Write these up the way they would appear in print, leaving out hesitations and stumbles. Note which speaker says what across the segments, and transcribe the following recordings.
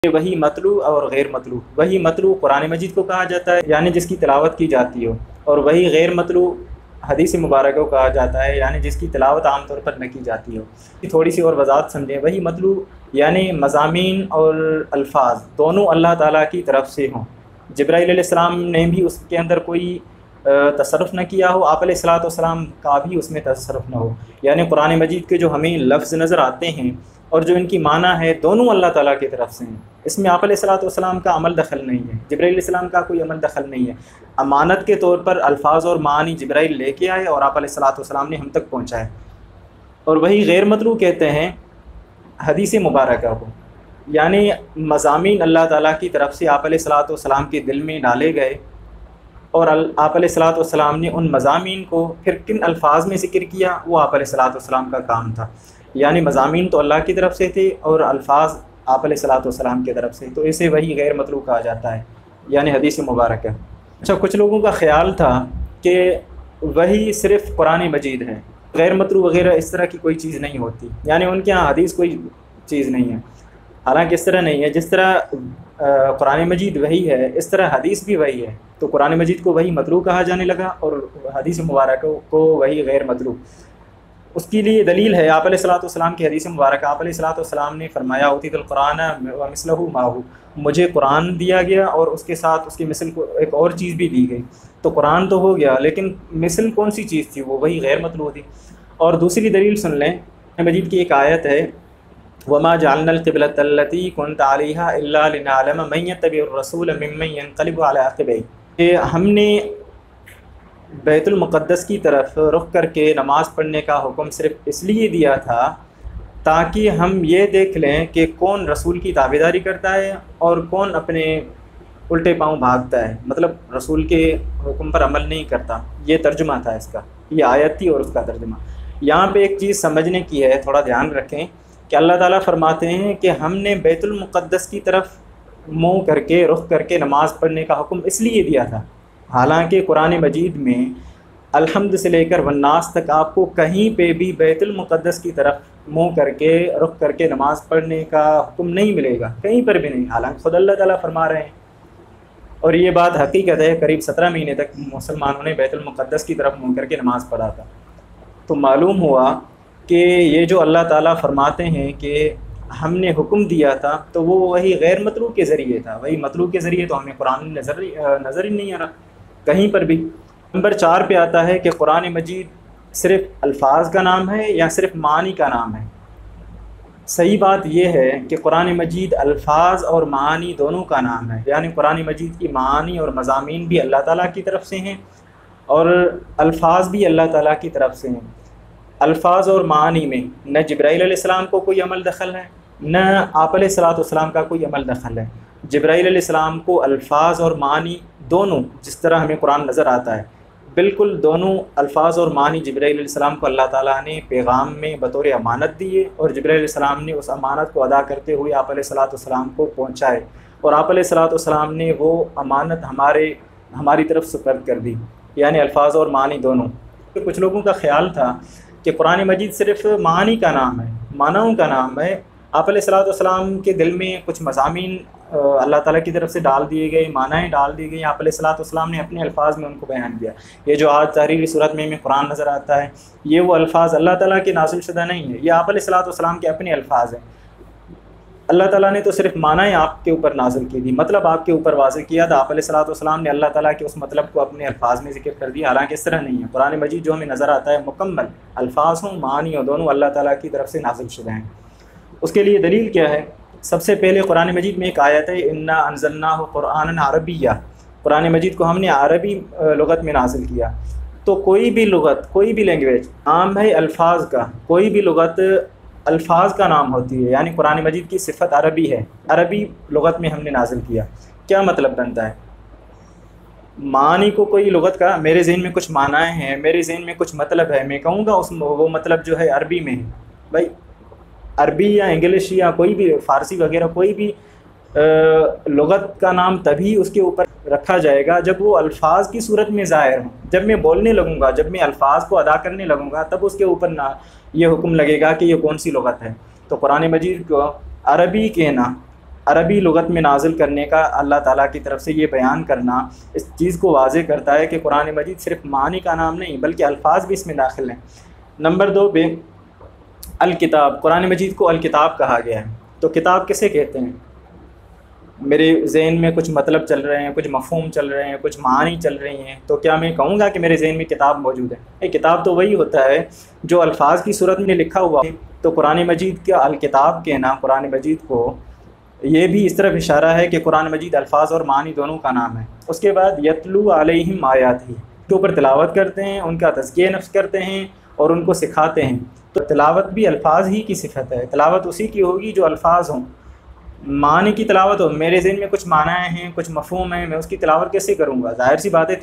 Speaker 1: وہی مطلوع اور غیر مطلوع، وہی مطلوع قرآن مجید کو کہا جاتا ہے یعنی جس کی تلاوت کی جاتی ہو، اور وہی غیر مطلوع حدیث مبارکہ کو کہا جاتا ہے یعنی جس کی تلاوت عام طور پر نہ کی جاتی ہو۔ تھوڑی سی اور وضاحت سمجھیں، وہی مطلوع یعنی مضامین اور الفاظ دونوں اللہ تعالیٰ کی طرف سے ہوں۔ جبرائیل علیہ السلام نے بھی اس کے اندر کوئی تصرف نہ کیا ہو، آپ علیہ الصلاۃ والسلام کا بھی اس میں تصرف نہ ہو، یعنی قرآن مجید کے جو ہمیں لفظ نظر آتے ہیں اور جو ان کی معنی ہے دونوں اللہ تعالیٰ کی طرف سے ہیں۔ اس میں آپ علیہ الصلاۃ والسلام کا عمل دخل نہیں ہے، جبرائیل علیہ السلام کا کوئی عمل دخل نہیں ہے۔ امانت کے طور پر الفاظ اور معانی جبرائیل لے کے آئے اور آپ علیہ الصلاۃ والسلام نے ہم تک پہنچائے۔ اور وہی غیر مطلوع کہتے ہیں حدیث مبارکہ کو، یعنی مضامین اللہ تعالیٰ کی طرف سے آپ علیہ الصلاۃ والسلام کے دل میں ڈالے گئے، اور آپ علیہ الصلاۃ والسلام نے ان مضامین کو پھر کن الفاظ میں ذکر کیا، وہ آپ علیہ الصلاۃ والسلام کا کام تھا۔ یعنی مضامین تو اللہ کی طرف سے تھے اور الفاظ آپ علیہ الصلاۃ والسلام کی طرف سے، تو اسے وہی غیر مطلوع کہا جاتا ہے یعنی حدیث مبارکہ۔ اچھا، کچھ لوگوں کا خیال تھا کہ وہی صرف قرآن مجید ہے، غیر مطلوع وغیرہ اس طرح کی کوئی چیز نہیں ہوتی، یعنی ان کے ہاں حدیث کوئی چیز نہیں ہے۔ حالانکہ اس طرح نہیں ہے، جس طرح قرآن مجید وہی ہے اس طرح حدیث بھی وہی ہے، تو قرآن مجید کو وہی مطلوع کہا جانے لگا اور حدیث مبارکہ کو وہی غیر مطلوع۔ اس کے لیے دلیل ہے آپ علیہ الصلاۃ والسلام کی حدیث مبارکہ۔ آپ علیہ الصلاۃ والسلام نے فرمایا اوتیت القرآن ومثلہ معہ، مجھے قرآن دیا گیا اور اس کے ساتھ اس کی مثل کو ایک اور چیز بھی دی گئی۔ تو قرآن تو ہو گیا، لیکن مثل کون سی چیز تھی؟ وہ وہی غیر مطلوع تھی۔ اور دوسری دلیل سن لیں، مجید کی ایک آیت ہے وما جعلنا القبلۃ التی كنت علیہا الا لنعلم من يتبع الرسول ممن ينقلب علی عقبیہ، کہ ہم نے بیت المقدس کی طرف رخ کر کے نماز پڑھنے کا حکم صرف اس لیے دیا تھا تاکہ ہم یہ دیکھ لیں کہ کون رسول کی تابعداری کرتا ہے اور کون اپنے الٹے پاؤں بھاگتا ہے، مطلب رسول کے حکم پر عمل نہیں کرتا۔ یہ ترجمہ تھا اس کا، یہ آیت تھی اور اس کا ترجمہ۔ یہاں پہ ایک چیز سمجھنے کی ہے، تھوڑا دھیان رکھیں کہ اللہ تعالیٰ فرماتے ہیں کہ ہم نے بیت المقدس کی طرف منہ کر کے رخ کر کے نماز پڑھنے کا حکم اس لیے دیا تھا، حالانکہ قرآن مجید میں الحمد سے لے کر والناس تک آپ کو کہیں پہ بھی بیت المقدس کی طرف منہ کر کے رخ کر کے نماز پڑھنے کا حکم نہیں ملے گا، کہیں پر بھی نہیں، حالانکہ خود اللہ تعالیٰ فرما رہے ہیں۔ اور یہ بات حقیقت ہے، قریب 17 مہینے تک مسلمانوں نے بیت المقدس کی طرف منہ کر کے نماز پڑھا تھا۔ تو معلوم ہوا کہ یہ جو اللہ تعالیٰ فرماتے ہیں کہ ہم نے حکم دیا تھا تو وہ وہی غیر مطلوع کے ذریعے تھا، وہی مطلوع کے ذریعے تو ہمیں قرآن نظر ہی نہیں آ رہا کہیں پر بھی۔ نمبر 4 پہ آتا ہے کہ قرآن مجید صرف الفاظ کا نام ہے یا صرف معانی کا نام ہے۔ صحیح بات یہ ہے کہ قرآن مجید الفاظ اور معانی دونوں کا نام ہے، یعنی قرآن مجید کی معانی اور مضامین بھی اللہ تعالیٰ کی طرف سے ہیں اور الفاظ بھی اللہ تعالیٰ کی طرف سے ہیں۔ الفاظ اور معانی میں نہ جبرائیل علیہ السلام کو کوئی عمل دخل ہے، نہ آپ علیہ الصلاۃ والسلام کا کوئی عمل دخل ہے۔ جبرائیل علیہ السلام کو الفاظ اور معانی دونوں، جس طرح ہمیں قرآن نظر آتا ہے، بالکل دونوں الفاظ اور معنی جبرائیل علیہ السلام کو اللہ تعالیٰ نے پیغام میں بطور امانت دیے، اور جبرائیل علیہ السلام نے اس امانت کو ادا کرتے ہوئے آپ علیہ الصلاۃ والسلام کو پہنچائے، اور آپ علیہ الصلاۃ والسلام نے وہ امانت ہماری طرف سپرد کر دی، یعنی الفاظ اور معنی دونوں۔ تو کچھ لوگوں کا خیال تھا کہ قرآن مجید صرف معانی کا نام ہے، معنیوں کا نام ہے۔ آپ علیہ الصلاۃ والسلام کے دل میں کچھ مضامین اللہ تعالیٰ کی طرف سے ڈال دیے گئے، معنی ڈال دی گئی، آپ علیہ الصلاۃ والسلام نے اپنے الفاظ میں ان کو بیان کیا۔ یہ جو آج تحریری صورت میں قرآن نظر آتا ہے، یہ وہ الفاظ اللہ تعالیٰ کے نازل شدہ نہیں ہے، یہ آپ علیہ الصلاۃ والسلام کے اپنے الفاظ ہیں۔ اللہ تعالیٰ نے تو صرف معنی آپ کے اوپر نازل کی تھی، مطلب آپ کے اوپر واضح کیا تھا، آپ علیہ الصلاۃ والسلام نے اللہ تعالیٰ کے اس مطلب کو اپنے الفاظ میں ذکر کر دیا، حالانکہ اس طرح نہیں ہے۔ قرآن مجید جو ہمیں نظر آتا ہے مکمل الفاظ ہوں معانی ہوں، دونوں اللہ تعالیٰ کی طرف سے نازل شدہ ہیں۔ اس کے لیے دلیل کیا ہے؟ سب سے پہلے قرآن مجید میں ایک آیت ہے انا انزلناہ قرآنا عربیہ، قرآن مجید کو ہم نے عربی لغت میں نازل کیا۔ تو کوئی بھی لغت، کوئی بھی لینگویج نام ہے الفاظ کا، کوئی بھی لغت الفاظ کا نام ہوتی ہے، یعنی قرآن مجید کی صفت عربی ہے، عربی لغت میں ہم نے نازل کیا۔ کیا مطلب بنتا ہے؟ معنی کو کوئی لغت کا میرے ذہن میں کچھ معنی ہیں، میرے ذہن میں کچھ مطلب ہے، میں کہوں گا وہ مطلب جو ہے عربی میں ہے۔ بھائی عربی یا انگلش یا کوئی بھی فارسی وغیرہ کوئی بھی لغت کا نام تبھی اس کے اوپر رکھا جائے گا جب وہ الفاظ کی صورت میں ظاہر ہوں۔ جب میں بولنے لگوں گا، جب میں الفاظ کو ادا کرنے لگوں گا، تب اس کے اوپر یہ حکم لگے گا کہ یہ کون سی لغت ہے۔ تو قرآن مجید کو عربی کہنا عربی لغت میں نازل کرنے کا اللہ تعالیٰ کی طرف سے یہ بیان کرنا اس چیز کو واضح کرتا ہے کہ قرآن مجید صرف معنی کا نام نہیں بلکہ الفاظ بھی اس میں داخل ہیں۔ نمبر 2 پہ الکتاب، قرآن مجید کو الکتاب کہا گیا ہے۔ تو کتاب کسے کہتے ہیں؟ میرے ذہن میں کچھ مطلب چل رہے ہیں، کچھ مفہوم چل رہے ہیں، کچھ معانی چل رہی ہیں، تو کیا میں کہوں گا کہ میرے ذہن میں کتاب موجود ہے؟ کتاب تو وہی ہوتا ہے جو الفاظ کی صورت میں لکھا ہوا ہے۔ تو قرآن مجید کا الکتاب کہنا قرآن مجید کو یہ بھی اس طرف اشارہ ہے کہ قرآن مجید الفاظ اور معنی دونوں کا نام ہے۔ اس کے بعد یتلو علیہم آیاتہ، کے اوپر تلاوت کرتے ہیں، ان کا تزکیہ نفس کرتے ہیں اور ان کو سکھاتے ہیں۔ تو تلاوت بھی الفاظ ہی کی صفت ہے، تلاوت اسی کی ہوگی جو الفاظ ہوں۔ معنی کی تلاوت ہو، میرے ذہن میں کچھ معنی ہیں، کچھ مفہوم ہیں، میں اس کی تلاوت کیسے کروں گا؟ ظاہر سی بات ہے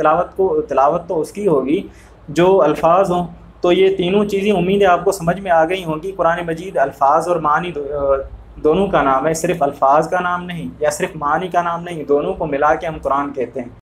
Speaker 1: تلاوت تو اس کی ہوگی جو الفاظ ہوں۔ تو یہ تینوں چیزیں امید ہے آپ کو سمجھ میں آ گئی ہوں گی۔ قرآن مجید الفاظ اور معنی دونوں کا نام ہے، صرف الفاظ کا نام نہیں یا صرف معنی کا نام نہیں، دونوں کو ملا کے ہم قرآن کہتے ہیں۔